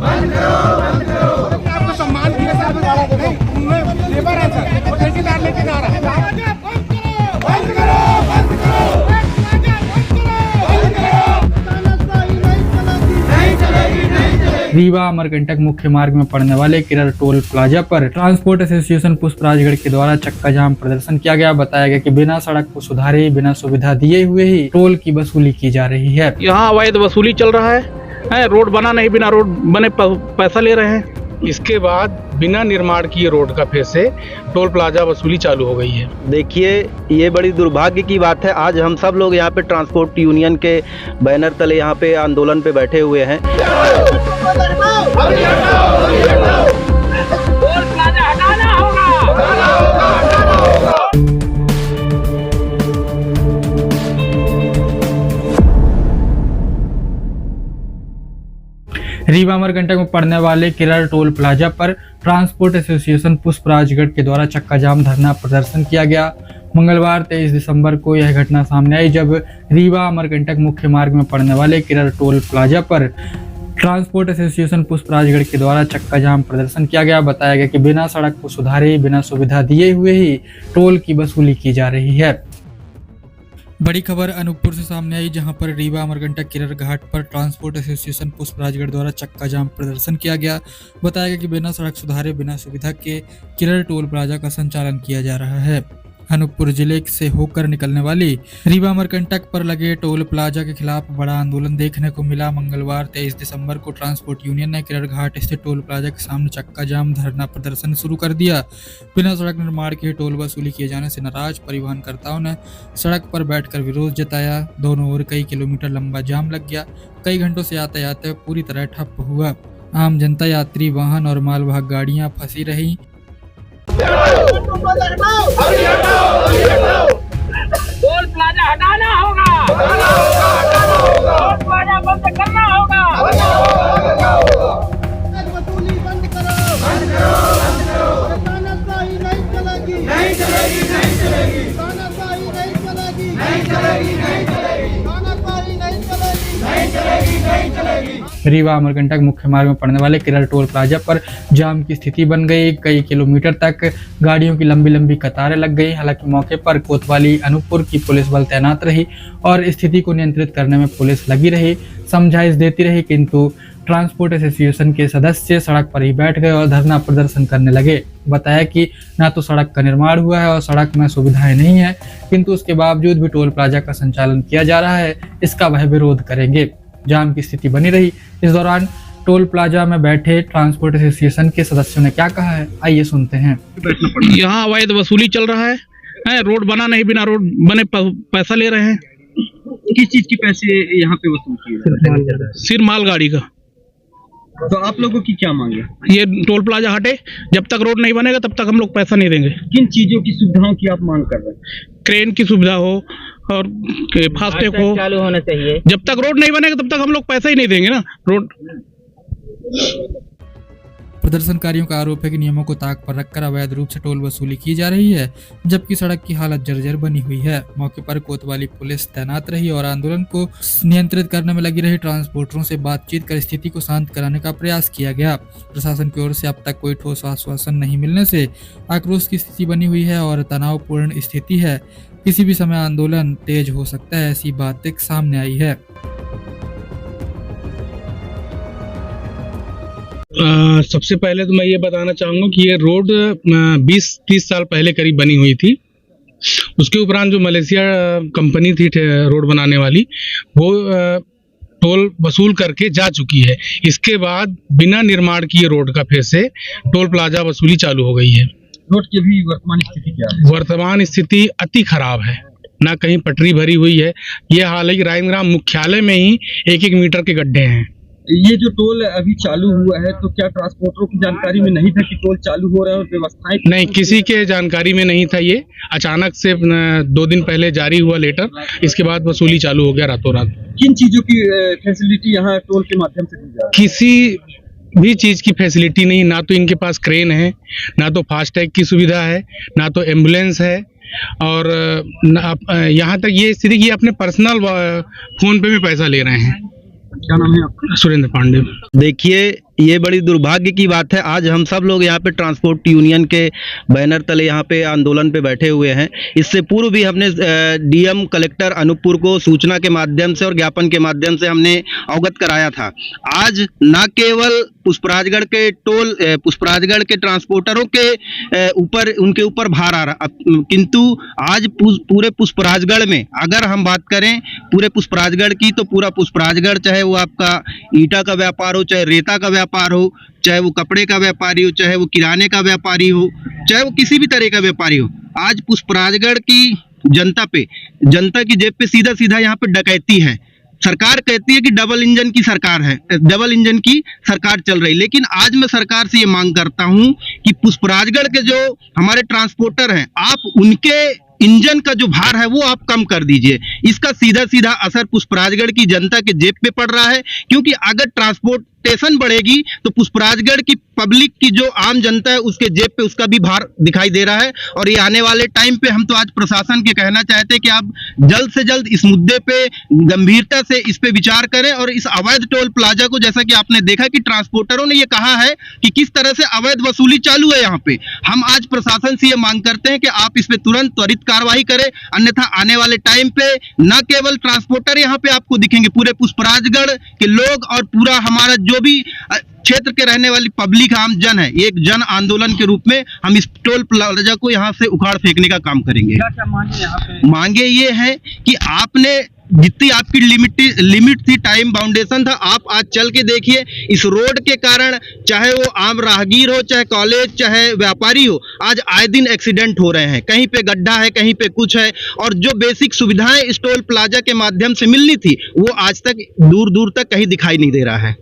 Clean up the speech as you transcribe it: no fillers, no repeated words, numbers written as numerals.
आपको सम्मान के साथ गाड़ा दे उनमें लेबर है सर और ठेकेदार लेके जा रहा है। बंद करो बंद करो नहीं चलेगी नहीं चलेगी। रीवा अमरकंटक मुख्य मार्ग में पड़ने वाले किरर टोल प्लाजा पर ट्रांसपोर्ट एसोसिएशन पुष्प राजगढ़ के द्वारा चक्का जाम प्रदर्शन किया गया। बताया गया कि बिना सड़क को सुधारे बिना सुविधा दिए हुए ही टोल की वसूली की जा रही है। यहाँ अवैध वसूली चल रहा है, रोड बना नहीं, बिना रोड बने पैसा ले रहे हैं। इसके बाद बिना निर्माण किए रोड का फिर से टोल प्लाजा वसूली चालू हो गई है। देखिए, ये बड़ी दुर्भाग्य की बात है। आज हम सब लोग यहाँ पे ट्रांसपोर्ट यूनियन के बैनर तले यहाँ पे आंदोलन पे बैठे हुए हैं। रीवा अमरकंटक में पड़ने वाले किरर टोल प्लाजा पर ट्रांसपोर्ट एसोसिएशन पुष्प राजगढ़ के द्वारा चक्का जाम धरना प्रदर्शन किया गया। मंगलवार 23 दिसंबर को यह घटना सामने आई जब रीवा अमरकंटक मुख्य मार्ग में पड़ने वाले किरर टोल प्लाजा पर ट्रांसपोर्ट एसोसिएशन पुष्प राजगढ़ के द्वारा चक्का जाम प्रदर्शन किया गया। बताया गया कि बिना सड़क को सुधारे बिना सुविधा दिए हुए ही टोल की वसूली की जा रही है। बड़ी खबर अनूपपुर से सामने आई जहां पर रीवा अमरकंटक किरर घाट पर ट्रांसपोर्ट एसोसिएशन पुष्प राजगढ़ द्वारा चक्का जाम प्रदर्शन किया गया। बताया गया कि बिना सड़क सुधारे बिना सुविधा के किरर टोल प्लाजा का संचालन किया जा रहा है। अनूपपुर जिले से होकर निकलने वाली रीवा अमरकंटक पर लगे टोल प्लाजा के खिलाफ बड़ा आंदोलन देखने को मिला। मंगलवार 23 दिसंबर को ट्रांसपोर्ट यूनियन ने किरर घाट स्थित टोल प्लाजा के सामने चक्का जाम धरना प्रदर्शन शुरू कर दिया। बिना सड़क निर्माण के टोल वसूली किए जाने से नाराज परिवहनकर्ताओं ने सड़क पर बैठकर विरोध जताया। दोनों ओर कई किलोमीटर लंबा जाम लग गया। कई घंटों से यातायात पूरी तरह ठप हुआ। आम जनता, यात्री वाहन और मालवाहक गाड़ियां फंसी रही। टोल प्लाजा हटाना होगा, टोल प्लाजा बंद करना होगा, वसूली बंद करो, तानाशाही नहीं चलेगी, नहीं चलेगी, नहीं चलेगी, तानाशाही नहीं चलेगी, नहीं चलेगी, नहीं चलेगी, तानाशाही नहीं चलेगी, नहीं चलेगी, नहीं चलेगी। रीवा अमरकंटक मुख्य मार्ग में पड़ने वाले किरर टोल प्लाजा पर जाम की स्थिति बन गई। कई किलोमीटर तक गाड़ियों की लंबी लंबी कतारें लग गई। हालांकि मौके पर कोतवाली अनूपपुर की पुलिस बल तैनात रही और स्थिति को नियंत्रित करने में पुलिस लगी रही, समझाइश देती रही, किंतु ट्रांसपोर्ट एसोसिएशन के सदस्य सड़क पर ही बैठ गए और धरना प्रदर्शन करने लगे। बताया कि ना तो सड़क का निर्माण हुआ है और सड़क में सुविधाएं नहीं है, किंतु उसके बावजूद भी टोल प्लाजा का संचालन किया जा रहा है, इसका वह विरोध करेंगे। जाम की स्थिति बनी रही। इस दौरान टोल प्लाजा में बैठे ट्रांसपोर्ट एसोसिएशन के सदस्यों ने क्या कहा है, आइए सुनते हैं। यहाँ अवैध वसूली चल रहा है, रोड बना नहीं, बिना रोड बने पैसा ले रहे हैं। किस चीज की पैसे यहाँ पे वसूल किए? सिर्फ मालगाड़ी का। तो आप लोगों की क्या मांग है? ये टोल प्लाजा हटे, जब तक रोड नहीं बनेगा तब तक हम लोग पैसा नहीं देंगे। किन चीजों की सुविधाओं की आप मांग कर रहे हैं? क्रेन की सुविधा हो और फास्टैग हो, चालू होना चाहिए। जब तक रोड नहीं बनेगा तब तक हम लोग पैसा ही नहीं देंगे ना। रोड प्रदर्शनकारियों का आरोप है कि नियमों को ताक पर रखकर अवैध रूप से टोल वसूली की जा रही है, जबकि सड़क की हालत जर्जर बनी हुई है। मौके पर कोतवाली पुलिस तैनात रही और आंदोलन को नियंत्रित करने में लगी रही। ट्रांसपोर्टरों से बातचीत कर स्थिति को शांत कराने का प्रयास किया गया। प्रशासन की ओर से अब तक कोई ठोस आश्वासन नहीं मिलने से आक्रोश की स्थिति बनी हुई है और तनावपूर्ण स्थिति है। किसी भी समय आंदोलन तेज हो सकता है, ऐसी बातें सामने आई है। सबसे पहले तो मैं ये बताना चाहूँगा कि ये रोड 20-30 साल पहले करीब बनी हुई थी। उसके उपरांत जो मलेशिया कंपनी थी रोड बनाने वाली, वो टोल वसूल करके जा चुकी है। इसके बाद बिना निर्माण किए रोड का फिर से टोल प्लाजा वसूली चालू हो गई है। रोड की भी वर्तमान स्थिति क्या है? वर्तमान स्थिति अति खराब है, ना कहीं पटरी भरी हुई है। ये हाल है कि रायग्राम मुख्यालय में ही 1-1 मीटर के गड्ढे हैं। ये जो टोल अभी चालू हुआ है, तो क्या ट्रांसपोर्टरों की जानकारी में नहीं था कि टोल चालू हो रहा है और व्यवस्थाएं? नहीं, किसी के जानकारी में नहीं था। ये अचानक से 2 दिन पहले जारी हुआ लेटर, इसके बाद वसूली चालू हो गया रातों रात। किन चीजों की फैसिलिटी यहाँ टोल के माध्यम से दी जा रही है? किसी भी चीज की फैसिलिटी नहीं, ना तो इनके पास क्रेन है, ना तो फास्टैग की सुविधा है, ना तो एम्बुलेंस है, और यहाँ तक ये स्थिति कि अपने पर्सनल फोन पे भी पैसा ले रहे हैं। क्या नाम है आपका? सुरेंद्र पांडे। देखिए, ये बड़ी दुर्भाग्य की बात है। आज हम सब लोग यहाँ पे ट्रांसपोर्ट यूनियन के बैनर तले यहाँ पे आंदोलन पे बैठे हुए हैं। इससे पूर्व भी हमने डीएम कलेक्टर अनूपपुर को सूचना के माध्यम से और ज्ञापन के माध्यम से हमने अवगत कराया था। आज न केवल पुष्पराजगढ़ के ट्रांसपोर्टरों के ऊपर उनके ऊपर भार आ रहा, किंतु आज पूरे पुष्पराजगढ़ में अगर हम बात करें पूरे पुष्पराजगढ़ की, तो पूरा पुष्पराजगढ़, चाहे वो आपका ईंटा का व्यापार हो, चाहे रेता का व्यापार हो, चाहे वो कपड़े का व्यापारी हो, चाहे वो किराने का व्यापारी हो, चाहे वो किसी भी तरह का व्यापारी हो, आज पुष्पराजगढ़ की जनता की जेब पे सीधा सीधा यहाँ पे डकैती है। सरकार कहती है कि डबल इंजन की सरकार चल रही, लेकिन आज मैं सरकार से ये मांग करता हूं कि पुष्पराजगढ़ के जो हमारे ट्रांसपोर्टर हैं, आप उनके इंजन का जो भार है वो आप कम कर दीजिए। इसका सीधा सीधा असर पुष्पराजगढ़ की जनता के जेब पे पड़ रहा है, क्योंकि अगर ट्रांसपोर्टेशन बढ़ेगी तो पुष्पराजगढ़ की पब्लिक की जो आम जनता है उसके जेब पे उसका भी भार दिखाई दे रहा है। और ये आने वाले टाइम पे हम तो आज प्रशासन के कहना चाहते हैं कि आप जल्द से जल्द इस मुद्दे पे गंभीरता से इस पे विचार करें और इस अवैध टोल प्लाजा को, जैसा कि आपने देखा कि ट्रांसपोर्टरों ने ये कहा है कि किस तरह से अवैध वसूली चालू है यहाँ पे, हम आज प्रशासन से ये मांग करते हैं कि आप इस पे तुरंत त्वरित कार्रवाई करें, अन्यथा आने वाले टाइम पे न केवल ट्रांसपोर्टर यहाँ पे आपको दिखेंगे, पूरे पुष्पराजगढ़ के लोग और पूरा हमारा जो भी क्षेत्र के रहने वाली पब्लिक आम जन है, एक जन आंदोलन के रूप में हम इस टोल प्लाजा को यहाँ से उखाड़ फेंकने का काम करेंगे। क्या मांगे यहाँ पे? मांगे ये है कि आपने जितनी आपकी लिमिट थी, टाइम बाउंडेशन था, आप आज चल के देखिए इस रोड के कारण, चाहे वो आम राहगीर हो, चाहे कॉलेज, चाहे व्यापारी हो, आज आए दिन एक्सीडेंट हो रहे हैं, कहीं पे गड्ढा है, कहीं पे कुछ है, और जो बेसिक सुविधाएं इस टोल प्लाजा के माध्यम से मिलनी थी वो आज तक दूर दूर तक कहीं दिखाई नहीं दे रहा है।